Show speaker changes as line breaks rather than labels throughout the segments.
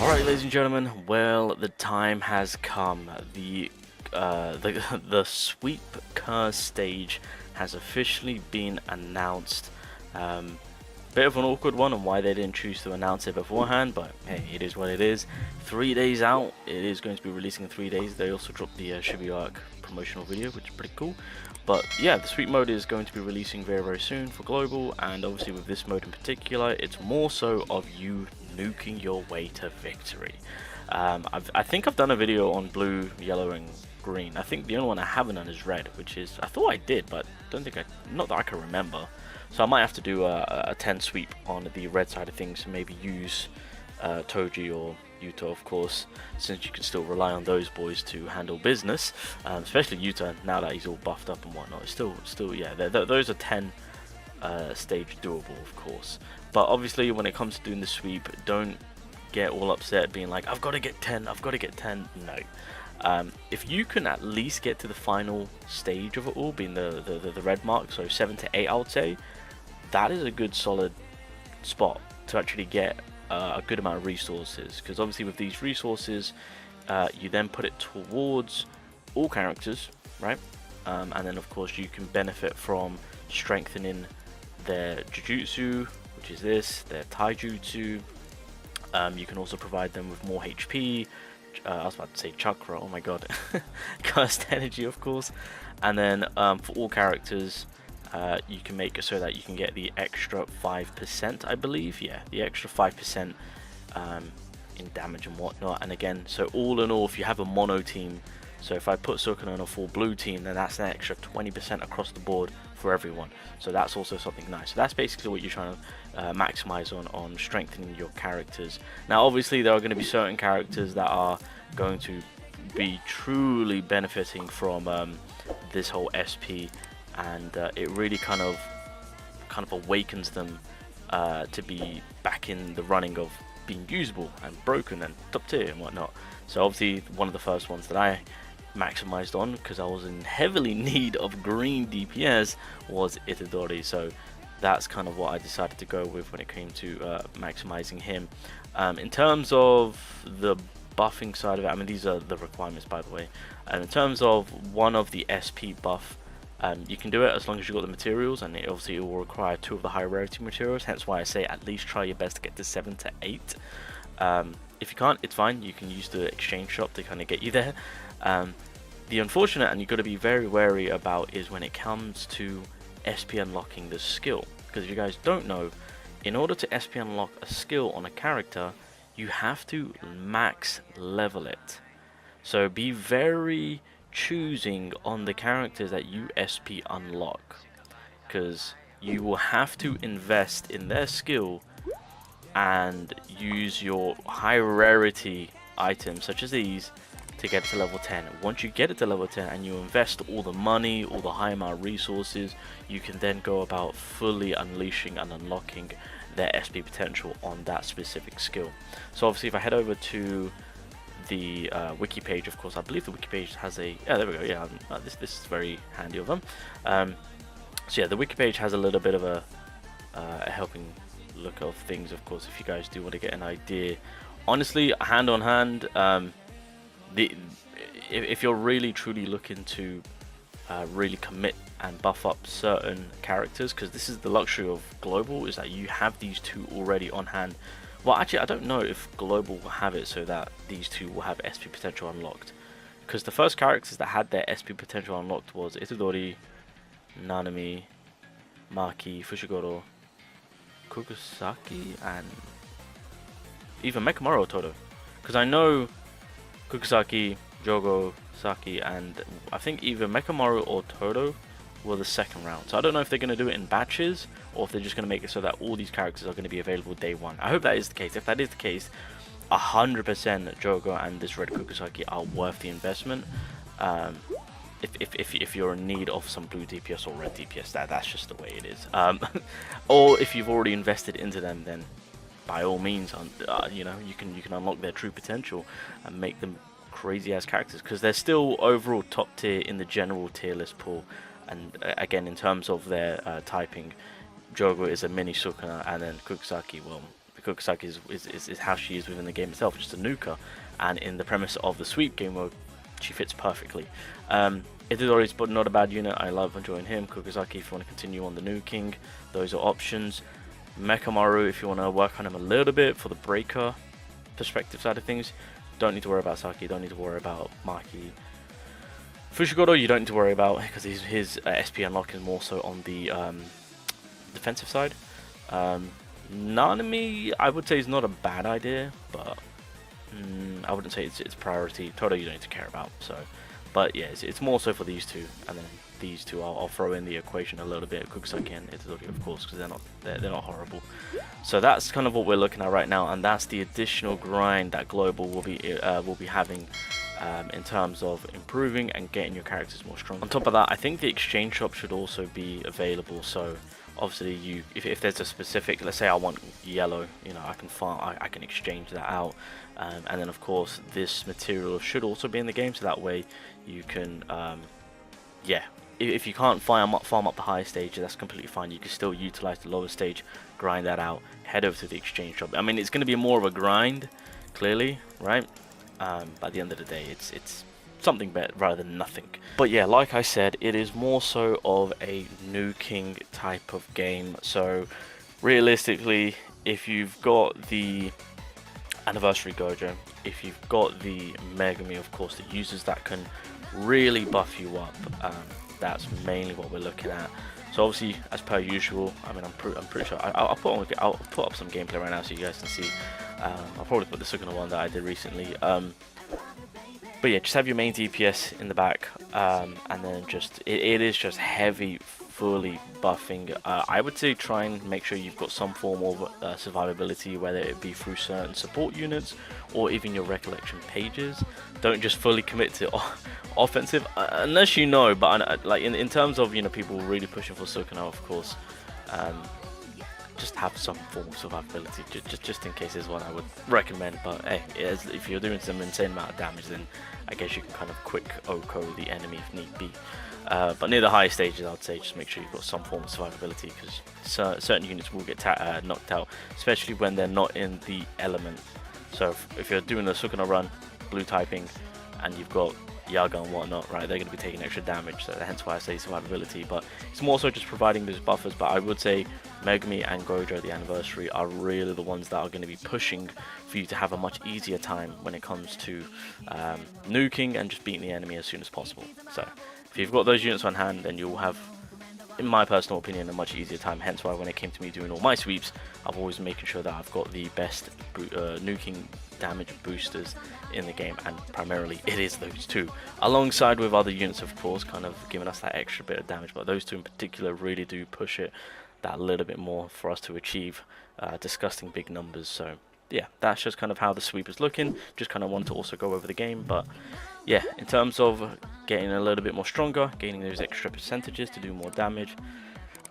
Alright, ladies and gentlemen, well, the time has come. The sweep curse stage has officially been announced. Bit of an awkward one on why they didn't choose to announce it beforehand, but hey, it is what it is. 3 days out, it is going to be releasing in 3 days. They also dropped the Shibuya Arc promotional video, which is pretty cool. But yeah, the sweep mode is going to be releasing very soon for global, and obviously with this mode in particular, it's more so of you nuking your way to victory. I think I've done a video on blue, yellow, and green. I think the only one I haven't done is red, which is, I thought I did, but don't think not that I can remember. So I might have to do a 10 sweep on the red side of things, and maybe use Toji or Yuta, of course, since you can still rely on those boys to handle business, especially Yuta now that he's all buffed up and whatnot. It's still yeah, those are 10 stage doable, of course. But obviously when it comes to doing the sweep, don't get all upset being like, I've got to get 10, I've got to get 10. No. If you can at least get to the final stage of it all, being the red mark, so 7 to 8, I would say, that is a good solid spot to actually get a good amount of resources, because obviously with these resources you then put it towards all characters, right? And then of course you can benefit from strengthening their Jujutsu, which is this, their Taijutsu. You can also provide them with more HP. I was about to say chakra, oh my god. Cursed energy, of course. And then for all characters, you can make it so that you can get the extra 5%, I believe. Yeah, the extra 5% in damage and whatnot. And again, so all in all, if you have a mono team, so if I put Sukuna on a full blue team, then that's an extra 20% across the board for everyone. So that's also something nice. So that's basically what you're trying to maximize on strengthening your characters. Now obviously there are going to be certain characters that are going to be truly benefiting from this whole SP, and it really kind of awakens them to be back in the running of being usable and broken and top tier and whatnot. So obviously one of the first ones that I maximized on, because I was in heavily need of green DPS, was Itadori. So that's kind of what I decided to go with when it came to maximizing him. In terms of the buffing side of it, I mean, these are the requirements, by the way. And in terms of one of the SP buff, you can do it as long as you've got the materials, and it obviously will require 2 of the high rarity materials, hence why I say at least try your best to get to 7 to 8. If you can't, it's fine, you can use the exchange shop to kind of get you there. The unfortunate, and you've got to be very wary about, is when it comes to SP unlocking the skill, because if you guys don't know, in order to SP unlock a skill on a character, you have to max level it. So be very choosing on the characters that you SP unlock, because you will have to invest in their skill and use your high rarity items such as these to get it to level 10. Once you get it to level 10 and you invest all the money, all the high amount of resources, you can then go about fully unleashing and unlocking their SP potential on that specific skill. So obviously if I head over to the wiki page, of course, I believe the wiki page has a, yeah, there we go, yeah, this is very handy of them. So yeah, the wiki page has a little bit of a helping look of things, of course, if you guys do want to get an idea. Honestly, hand on hand, if you're really truly looking to really commit and buff up certain characters, because this is the luxury of global, is that you have these 2 already on hand. Well, actually, I don't know if global will have it so that these 2 will have SP potential unlocked, because the first characters that had their SP potential unlocked was Itadori, Nanami, Maki, Fushiguro, Kukusaki, and even Mekamaru Todo. Because I know Kukusaki, Jogo, Saki, and I think either Mekamaru or Todo were the second round. So I don't know if they're going to do it in batches, or if they're just going to make it so that all these characters are going to be available day 1. I hope that is the case. If that is the case, 100% Jogo and this red Kukusaki are worth the investment. If you're in need of some blue DPS or red DPS, that's just the way it is. Or if you've already invested into them, then by all means, you know, you can unlock their true potential and make them crazy ass characters, because they're still overall top tier in the general tier list pool. And again, in terms of their typing, Jogo is a mini Sukuna, and then Kukusaki, well, Kukusaki is how she is within the game itself, just a nuker, and in the premise of the sweep game mode, she fits perfectly. Itadori's but not a bad unit. I love enjoying him. Kukusaki, if you want to continue on the nuking, those are options. Mekamaru, if you want to work on him a little bit for the breaker perspective side of things, don't need to worry about Saki, don't need to worry about Maki. Fushiguro, you don't need to worry about, because his SP unlock is more so on the defensive side. Nanami, I would say, is not a bad idea, but I wouldn't say it's priority. Todo, you don't need to care about. So, but yeah, it's more so for these two, and then these two I'll throw in the equation a little bit. Kukusaki and Itadori, of course, because they're not horrible. So that's kind of what we're looking at right now, and that's the additional grind that Global will be having. In terms of improving and getting your characters more strong. On top of that, I think the exchange shop should also be available. So obviously, if there's a specific, let's say I want yellow, you know, I can exchange that out, and then of course this material should also be in the game, so that way you can, yeah. If you can't farm up the higher stage, that's completely fine. You can still utilize the lower stage, grind that out, head over to the exchange shop. I mean, it's going to be more of a grind, clearly, right? But at the end of the day, it's something better rather than nothing. But yeah, like I said, it is more so of a nuking type of game. So realistically, if you've got the Anniversary Gojo, if you've got the Megami, of course, that uses that can really buff you up, that's mainly what we're looking at. So obviously, as per usual, I mean, I'm pretty sure I'll put up some gameplay right now so you guys can see. I'll probably put the second one that I did recently. But yeah, just have your main DPS in the back, and then just it is just heavy, fully buffing. I would say try and make sure you've got some form of survivability, whether it be through certain support units or even your recollection pages. Don't just fully commit to offensive unless you know. But like in terms of, you know, people really pushing for Sukuna, of course. Just have some form of survivability, just in case is what I would recommend. But hey, if you're doing some insane amount of damage, then I guess you can kind of quick OHKO the enemy if need be. But near the higher stages, I'd say just make sure you've got some form of survivability, because certain units will get knocked out, especially when they're not in the element. So if you're doing a Sukuna run, blue typing, and you've got Yaga and whatnot, right, they're going to be taking extra damage, so hence why I say survivability. But it's more so just providing those buffers. But I would say Megami and Gojo, the Anniversary, are really the ones that are going to be pushing for you to have a much easier time when it comes to nuking and just beating the enemy as soon as possible. So if you've got those units on hand, then you'll have, in my personal opinion, a much easier time. Hence why when it came to me doing all my sweeps, I've always making sure that I've got the best nuking damage boosters in the game, and primarily it is those two, alongside with other units, of course, kind of giving us that extra bit of damage. But those two in particular really do push it that little bit more for us to achieve disgusting big numbers. So yeah, that's just kind of how the sweep is looking. Just kind of wanted to also go over the game. But yeah, in terms of getting a little bit more stronger, gaining those extra percentages to do more damage,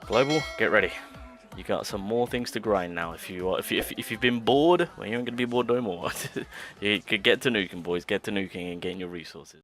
Global, get ready. You got some more things to grind now. If you've been bored, well, you ain't gonna be bored no more. You could get to nuking, boys. Get to nuking and getting your resources.